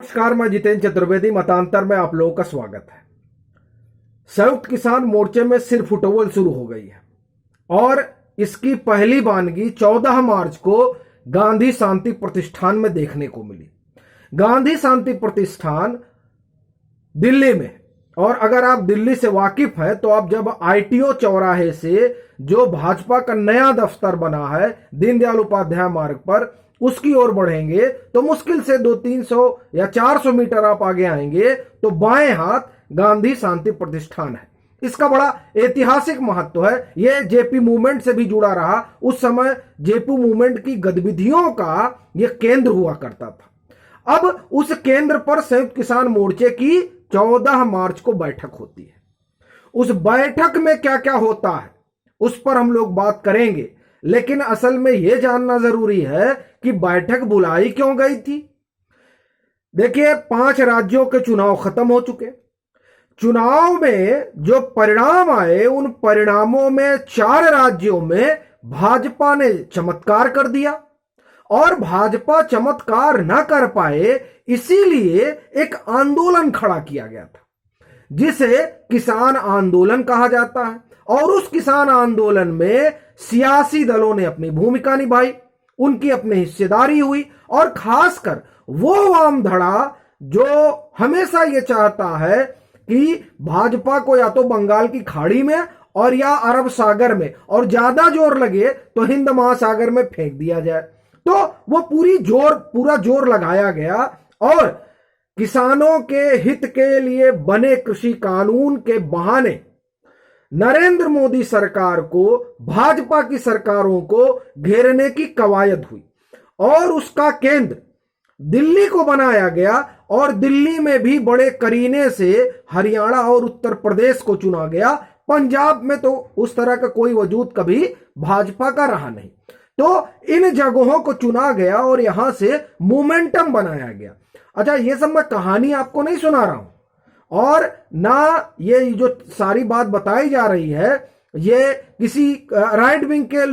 नमस्कार, मैं जितेंद्र चतुर्वेदी। मतांतर में आप लोगों का स्वागत है। संयुक्त किसान मोर्चे में सिर फुटबॉल शुरू हो गई है और इसकी पहली बानगी 14 मार्च को गांधी शांति प्रतिष्ठान में देखने को मिली। गांधी शांति प्रतिष्ठान दिल्ली में, और अगर आप दिल्ली से वाकिफ हैं तो आप जब आईटीओ चौराहे से जो भाजपा का नया दफ्तर बना है दीनदयाल उपाध्याय मार्ग पर, उसकी ओर बढ़ेंगे तो मुश्किल से 200-300 या 400 मीटर आप आगे आएंगे तो बाएं हाथ गांधी शांति प्रतिष्ठान है। इसका बड़ा ऐतिहासिक महत्व है। यह जेपी मूवमेंट से भी जुड़ा रहा। उस समय जेपी मूवमेंट की गतिविधियों का यह केंद्र हुआ करता था। अब उस केंद्र पर संयुक्त किसान मोर्चे की 14 मार्च को बैठक होती है। उस बैठक में क्या क्या होता है उस पर हम लोग बात करेंगे, लेकिन असल में यह जानना जरूरी है कि बैठक बुलाई क्यों गई थी। देखिए, 5 राज्यों के चुनाव खत्म हो चुके। चुनाव में जो परिणाम आए उन परिणामों में 4 राज्यों में भाजपा ने चमत्कार कर दिया, और भाजपा चमत्कार न कर पाए इसीलिए एक आंदोलन खड़ा किया गया था जिसे किसान आंदोलन कहा जाता है। और उस किसान आंदोलन में सियासी दलों ने अपनी भूमिका निभाई, उनकी अपनी हिस्सेदारी हुई, और खासकर वो वाम धड़ा जो हमेशा ये चाहता है कि भाजपा को या तो बंगाल की खाड़ी में और या अरब सागर में, और ज्यादा जोर लगे तो हिंद महासागर में फेंक दिया जाए। तो वो पूरा जोर लगाया गया और किसानों के हित के लिए बने कृषि कानून के बहाने नरेंद्र मोदी सरकार को, भाजपा की सरकारों को घेरने की कवायद हुई, और उसका केंद्र दिल्ली को बनाया गया। और दिल्ली में भी बड़े करीने से हरियाणा और उत्तर प्रदेश को चुना गया। पंजाब में तो उस तरह का कोई वजूद कभी भाजपा का रहा नहीं। तो इन जगहों को चुना गया और यहां से मोमेंटम बनाया गया। अच्छा, ये सब मैं कहानी आपको नहीं सुना रहा हूं, और ना ये जो सारी बात बताई जा रही है ये किसी राइट विंग के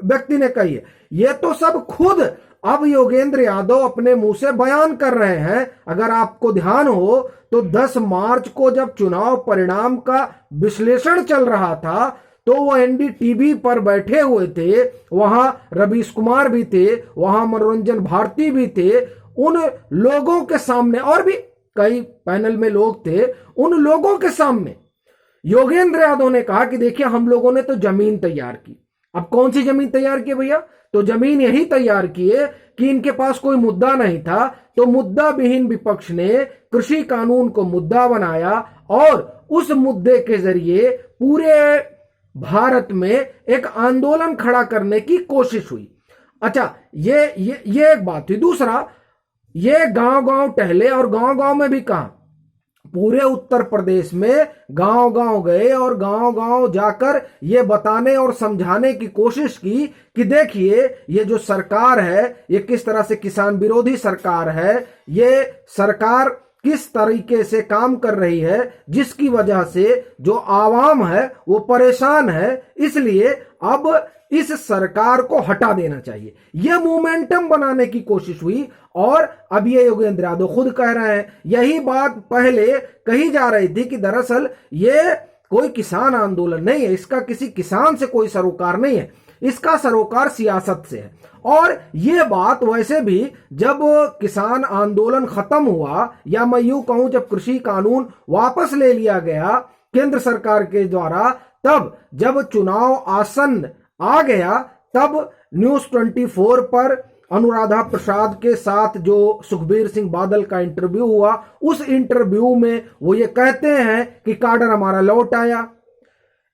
व्यक्ति ने कही है। ये तो सब खुद अब योगेंद्र यादव अपने मुंह से बयान कर रहे हैं। अगर आपको ध्यान हो तो 10 मार्च को जब चुनाव परिणाम का विश्लेषण चल रहा था तो वो एनडीटीवी पर बैठे हुए थे। वहां रवीश कुमार भी थे, वहां मनोरंजन भारती भी थे। उन लोगों के सामने और भी कई पैनल में लोग थे। उन लोगों के सामने योगेंद्र यादव ने कहा कि देखिए, हम लोगों ने तो जमीन तैयार की। अब कौन सी जमीन तैयार की भैया? तो जमीन यही तैयार की है कि इनके पास कोई मुद्दा नहीं था, तो मुद्दा विहीन विपक्ष ने कृषि कानून को मुद्दा बनाया और उस मुद्दे के जरिए पूरे भारत में एक आंदोलन खड़ा करने की कोशिश हुई। अच्छा, ये एक बात थी। दूसरा, ये गांव-गांव टहले, और गांव-गांव में भी कहा, पूरे उत्तर प्रदेश में गांव-गांव गए और गांव-गांव जाकर ये बताने और समझाने की कोशिश की कि देखिए, ये जो सरकार है ये किस तरह से किसान विरोधी सरकार है। ये सरकार किस तरीके से काम कर रही है जिसकी वजह से जो आवाम है वो परेशान है। इसलिए अब इस सरकार को हटा देना चाहिए। यह मोमेंटम बनाने की कोशिश हुई, और अब ये योगेंद्र यादव खुद कह रहे हैं। यही बात पहले कही जा रही थी कि दरअसल ये कोई किसान आंदोलन नहीं है, इसका किसी किसान से कोई सरोकार नहीं है, इसका सरोकार सियासत से है। और ये बात वैसे भी जब किसान आंदोलन खत्म हुआ, या मैं यूं कहूं जब कृषि कानून वापस ले लिया गया केंद्र सरकार के द्वारा, तब जब चुनाव आसन्न आ गया, तब न्यूज 24 पर अनुराधा प्रसाद के साथ जो सुखबीर सिंह बादल का इंटरव्यू हुआ, उस इंटरव्यू में वो ये कहते हैं कि काडर हमारा लौट आया।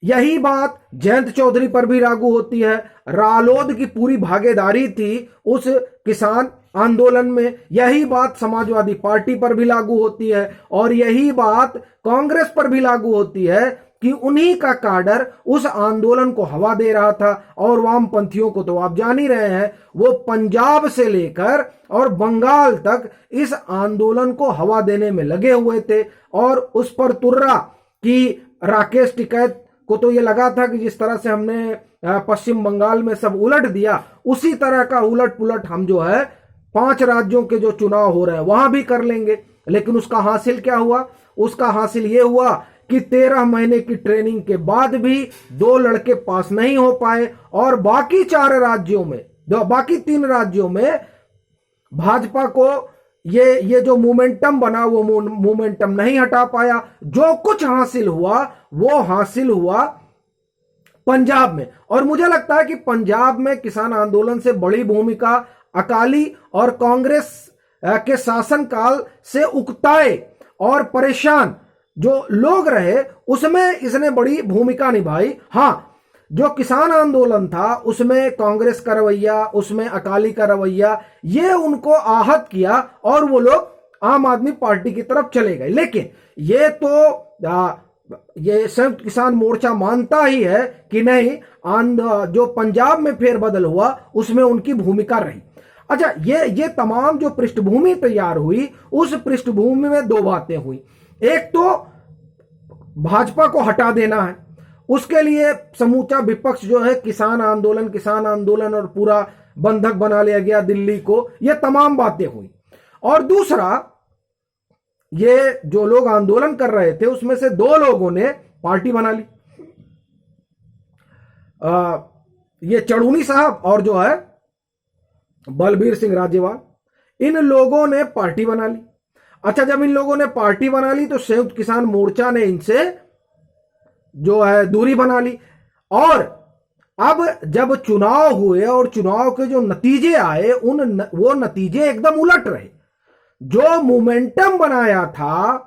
यही बात जयंत चौधरी पर भी लागू होती है। रालोद की पूरी भागीदारी थी उस किसान आंदोलन में। यही बात समाजवादी पार्टी पर भी लागू होती है, और यही बात कांग्रेस पर भी लागू होती है कि उन्हीं का काडर उस आंदोलन को हवा दे रहा था। और वामपंथियों को तो आप जान ही रहे हैं, वो पंजाब से लेकर और बंगाल तक इस आंदोलन को हवा देने में लगे हुए थे। और उस पर तुर्रा कि राकेश टिकैत को तो ये लगा था कि जिस तरह से हमने पश्चिम बंगाल में सब उलट दिया, उसी तरह का उलट पुलट हम जो है 5 राज्यों के जो चुनाव हो रहे हैं वहां भी कर लेंगे। लेकिन उसका हासिल क्या हुआ? उसका हासिल यह हुआ कि 13 महीने की ट्रेनिंग के बाद भी 2 लड़के पास नहीं हो पाए और बाकी 4 राज्यों में, बाकी 3 राज्यों में भाजपा को ये जो मोमेंटम बना वो मोमेंटम नहीं हटा पाया। जो कुछ हासिल हुआ वो हासिल हुआ पंजाब में। और मुझे लगता है कि पंजाब में किसान आंदोलन से बड़ी भूमिका अकाली और कांग्रेस के शासनकाल से उकताए और परेशान जो लोग रहे उसमें इसने बड़ी भूमिका निभाई। हां, जो किसान आंदोलन था उसमें कांग्रेस का रवैया, उसमें अकाली का रवैया, ये उनको आहत किया और वो लोग आम आदमी पार्टी की तरफ चले गए। लेकिन ये तो ये संयुक्त किसान मोर्चा मानता ही है कि नहीं, जो पंजाब में फेरबदल हुआ उसमें उनकी भूमिका रही। अच्छा, ये तमाम जो पृष्ठभूमि तैयार हुई, उस पृष्ठभूमि में 2 बातें हुई। एक तो भाजपा को हटा देना है, उसके लिए समूचा विपक्ष जो है किसान आंदोलन और पूरा बंधक बना लिया गया दिल्ली को, ये तमाम बातें हुई। और दूसरा, ये जो लोग आंदोलन कर रहे थे उसमें से 2 लोगों ने पार्टी बना ली, ये चढ़ूनी साहब और जो है बलबीर सिंह राजेवाल, इन लोगों ने पार्टी बना ली। अच्छा, जब इन लोगों ने पार्टी बना ली तो संयुक्त किसान मोर्चा ने इनसे जो है दूरी बना ली। और अब जब चुनाव हुए और चुनाव के जो नतीजे आए वो नतीजे एकदम उलट रहे। जो मोमेंटम बनाया था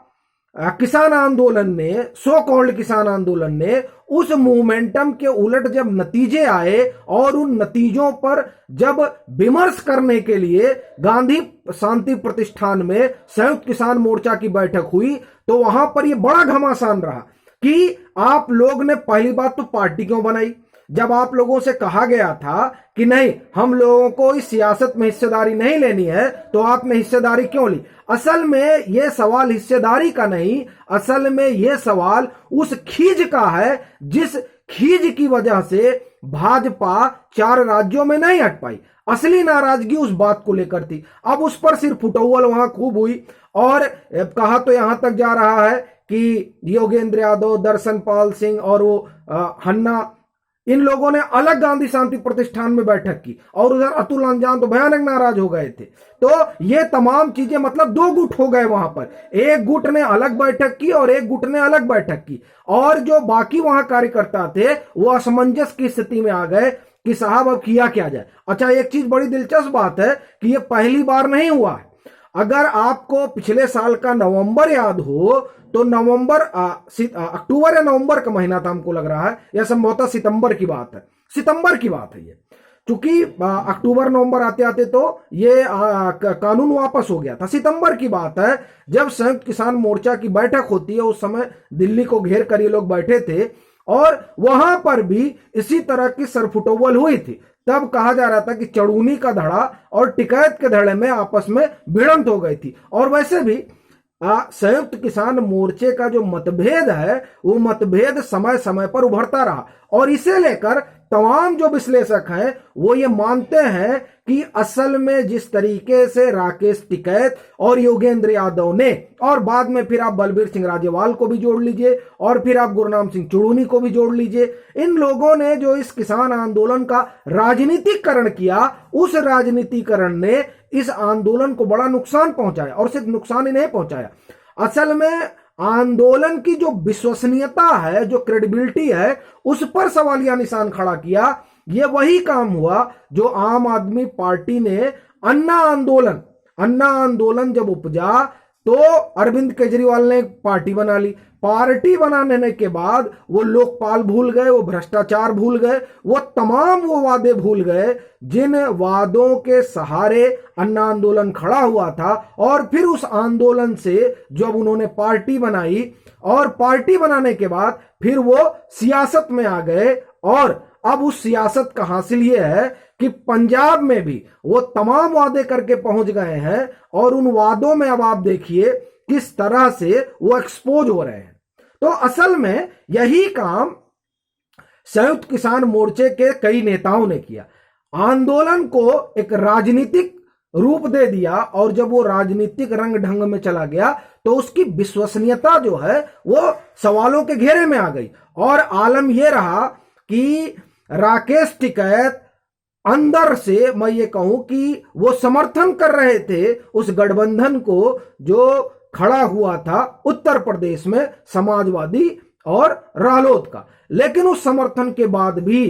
किसान आंदोलन ने, सो कॉल्ड किसान आंदोलन ने, उस मोमेंटम के उलट जब नतीजे आए और उन नतीजों पर जब विमर्श करने के लिए गांधी शांति प्रतिष्ठान में संयुक्त किसान मोर्चा की बैठक हुई तो वहां पर यह बड़ा घमासान रहा कि आप लोग ने पहली बात तो पार्टी क्यों बनाई। जब आप लोगों से कहा गया था कि नहीं, हम लोगों को इस सियासत में हिस्सेदारी नहीं लेनी है, तो आपने हिस्सेदारी क्यों ली? असल में यह सवाल हिस्सेदारी का नहीं, असल में यह सवाल उस खीज का है जिस खीज की वजह से भाजपा 4 राज्यों में नहीं हट पाई। असली नाराजगी उस बात को लेकर थी। अब उस पर सिर्फ फुटौल वहां खूब हुई और कहा तो यहां तक जा रहा है कि योगेंद्र यादव, दर्शन पाल सिंह और वो हन्ना, इन लोगों ने अलग गांधी शांति प्रतिष्ठान में बैठक की और उधर अतुल अंजान तो भयानक नाराज हो गए थे। तो ये तमाम चीजें, मतलब 2 गुट हो गए वहां पर। एक गुट ने अलग बैठक की और एक गुट ने अलग बैठक की, और जो बाकी वहां कार्यकर्ता थे वो असमंजस की स्थिति में आ गए कि साहब अब किया क्या जाए। अच्छा, एक चीज बड़ी दिलचस्प बात है कि ये पहली बार नहीं हुआ है। अगर आपको पिछले साल का नवंबर याद हो तो अक्टूबर या नवंबर का महीना था हमको लग रहा है, या संभवतः सितंबर की बात है, सितंबर की बात है ये। चूंकि अक्टूबर नवंबर आते आते तो ये कानून वापस हो गया था। सितंबर की बात है जब संयुक्त किसान मोर्चा की बैठक होती है, उस समय दिल्ली को घेर कर ये लोग बैठे थे और वहां पर भी इसी तरह की सरफुटोवल हुई थी। तब कहा जा रहा था कि चढ़ूनी का धड़ा और टिकैत के धड़े में आपस में भिड़ंत हो गई थी। और वैसे भी संयुक्त किसान मोर्चे का जो मतभेद है वो मतभेद समय समय पर उभरता रहा, और इसे लेकर तमाम जो विश्लेषक हैं वो ये मानते हैं कि असल में जिस तरीके से राकेश टिकैत और योगेंद्र यादव ने, और बाद में फिर आप बलबीर सिंह राजेवाल को भी जोड़ लीजिए और फिर आप गुरनाम सिंह चुड़ूनी को भी जोड़ लीजिए, इन लोगों ने जो इस किसान आंदोलन का राजनीतिकरण किया, उस राजनीतिकरण ने इस आंदोलन को बड़ा नुकसान पहुंचाया। और सिर्फ नुकसान ही नहीं पहुंचाया, असल में आंदोलन की जो विश्वसनीयता है, जो क्रेडिबिलिटी है, उस पर सवालिया निशान खड़ा किया। यह वही काम हुआ जो आम आदमी पार्टी ने अन्ना आंदोलन जब उपजा तो अरविंद केजरीवाल ने पार्टी बना ली। पार्टी बनाने के बाद वो लोकपाल भूल गए, वो भ्रष्टाचार भूल गए, वो तमाम वो वादे भूल गए जिन वादों के सहारे अन्ना आंदोलन खड़ा हुआ था। और फिर उस आंदोलन से जब उन्होंने पार्टी बनाई और पार्टी बनाने के बाद फिर वो सियासत में आ गए, और अब उस सियासत का हासिल ये है कि पंजाब में भी वो तमाम वादे करके पहुंच गए हैं और उन वादों में अब आप देखिए किस तरह से वो एक्सपोज हो रहे हैं। तो असल में यही काम संयुक्त किसान मोर्चे के कई नेताओं ने किया, आंदोलन को एक राजनीतिक रूप दे दिया और जब वो राजनीतिक रंग ढंग में चला गया तो उसकी विश्वसनीयता जो है वो सवालों के घेरे में आ गई। और आलम यह रहा कि राकेश टिकैत अंदर से मैं ये कहूं कि वो समर्थन कर रहे थे उस गठबंधन को जो खड़ा हुआ था उत्तर प्रदेश में समाजवादी और रालोद का, लेकिन उस समर्थन के बाद भी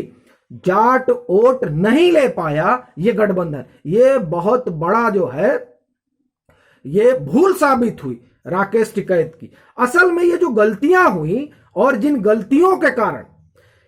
जाट वोट नहीं ले पाया ये गठबंधन। ये बहुत बड़ा जो है ये भूल साबित हुई राकेश टिकैत की। असल में ये जो गलतियां हुई और जिन गलतियों के कारण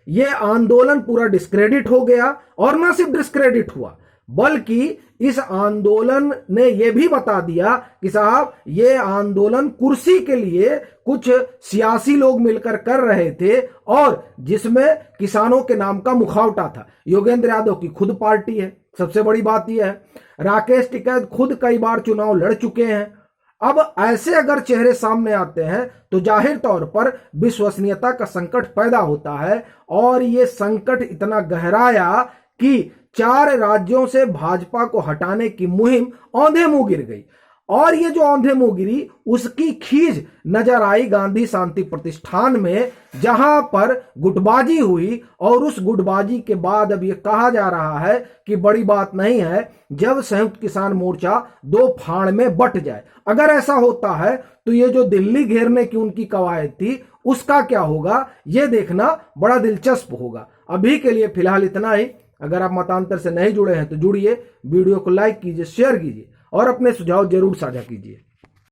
ये आंदोलन पूरा डिस्क्रेडिट हो गया, और ना सिर्फ डिस्क्रेडिट हुआ बल्कि इस आंदोलन ने यह भी बता दिया कि साहब ये आंदोलन कुर्सी के लिए कुछ सियासी लोग मिलकर कर रहे थे और जिसमें किसानों के नाम का मुखौटा था। योगेंद्र यादव की खुद पार्टी है, सबसे बड़ी बात यह है। राकेश टिकैत खुद कई बार चुनाव लड़ चुके हैं। अब ऐसे अगर चेहरे सामने आते हैं तो जाहिर तौर पर विश्वसनीयता का संकट पैदा होता है, और ये संकट इतना गहराया कि 4 राज्यों से भाजपा को हटाने की मुहिम औंधे मुंह गिर गई। और ये जो औंधे मुंह गिरी उसकी खींच नजर आई गांधी शांति प्रतिष्ठान में, जहां पर गुटबाजी हुई। और उस गुटबाजी के बाद अब ये कहा जा रहा है कि बड़ी बात नहीं है जब संयुक्त किसान मोर्चा 2 फाड़ में बंट जाए। अगर ऐसा होता है तो ये जो दिल्ली घेरने की उनकी कवायद थी उसका क्या होगा, ये देखना बड़ा दिलचस्प होगा। अभी के लिए फिलहाल इतना ही। अगर आप मतांतर से नहीं जुड़े हैं तो जुड़िए, वीडियो को लाइक कीजिए, शेयर कीजिए और अपने सुझाव जरूर साझा कीजिए।